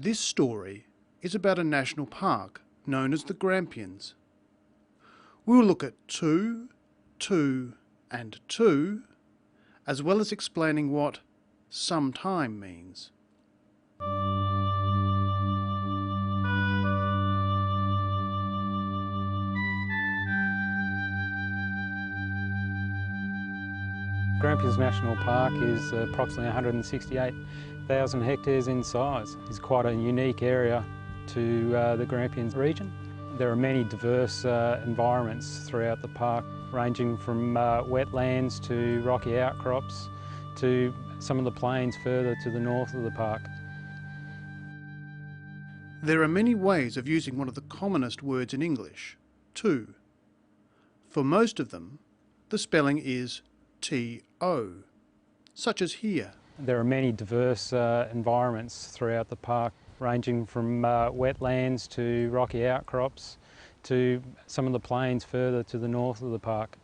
This story is about a national park known as the Grampians. We'll look at two, and two, as well as explaining what sometime means. Grampians National Park is approximately 168,000 hectares in size. It's quite a unique area to the Grampians region. There are many diverse environments throughout the park, ranging from wetlands to rocky outcrops to some of the plains further to the north of the park. There are many ways of using one of the commonest words in English, two. For most of them, the spelling is T-O, such as here. There are many diverse environments throughout the park, ranging from wetlands to rocky outcrops to some of the plains further to the north of the park.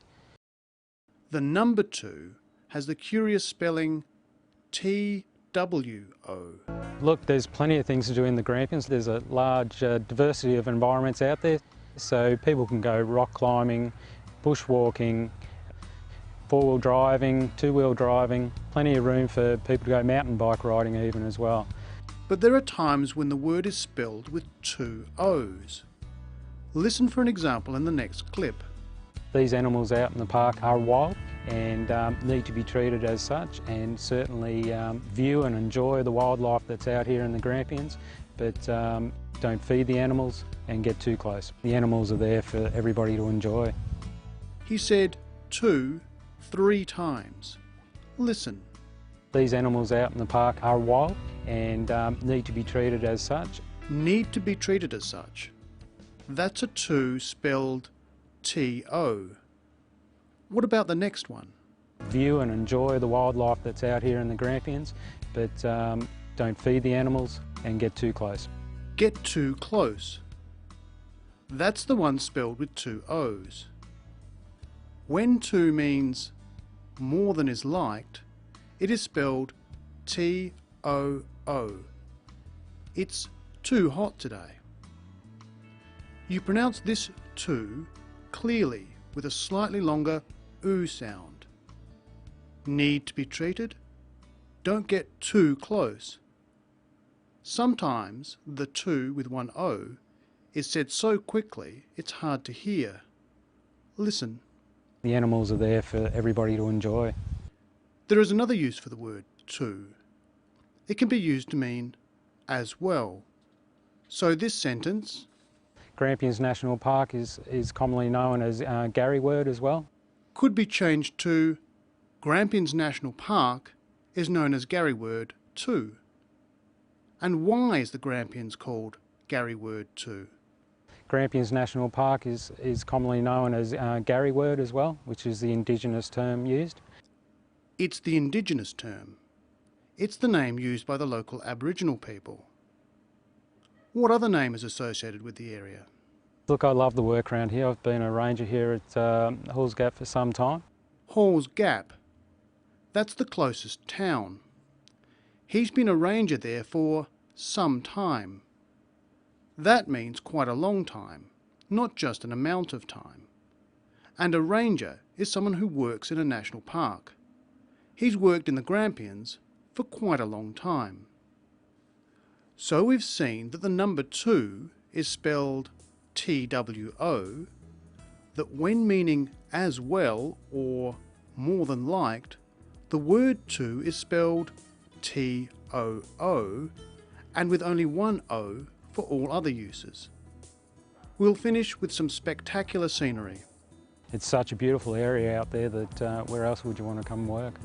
The number two has the curious spelling T-W-O. Look, there's plenty of things to do in the Grampians. There's a large diversity of environments out there, so people can go rock climbing, bushwalking, four-wheel driving, two-wheel driving, plenty of room for people to go mountain bike riding even as well. But there are times when the word is spelled with two O's. Listen for an example in the next clip. These animals out in the park are wild and need to be treated as such, and certainly view and enjoy the wildlife that's out here in the Grampians, but don't feed the animals and get too close. The animals are there for everybody to enjoy. He said two 3 times. Listen. These animals out in the park are wild and need to be treated as such. Need to be treated as such. That's a two spelled T-O. What about the next one? View and enjoy the wildlife that's out here in the Grampians, but don't feed the animals and get too close. Get too close. That's the one spelled with two O's. When two means more than is liked, it is spelled T-O-O. It's too hot today. You pronounce this two clearly with a slightly longer oo sound. Need to be treated? Don't get too close. Sometimes the two with one O is said so quickly it's hard to hear. Listen. The animals are there for everybody to enjoy. There is another use for the word to. It can be used to mean as well. So this sentence, Grampians National Park is commonly known as Gary word as well. Could be changed to Grampians National Park is known as Gary word too. And why is the Grampians called Gary word too? Grampians National Park is commonly known as Gary word as well, which is the Indigenous term used. It's the Indigenous term. It's the name used by the local Aboriginal people. What other name is associated with the area? Look, I love the work around here. I've been a ranger here at Halls Gap for some time. Halls Gap. That's the closest town. He's been a ranger there for some time. That means quite a long time, not just an amount of time. And a ranger is someone who works in a national park. He's worked in the Grampians for quite a long time. So we've seen that the number two is spelled T-W-O, that when meaning as well or more than liked, the word two is spelled T-O-O, and with only one O for all other uses. We'll finish with some spectacular scenery. It's such a beautiful area out there that where else would you want to come work?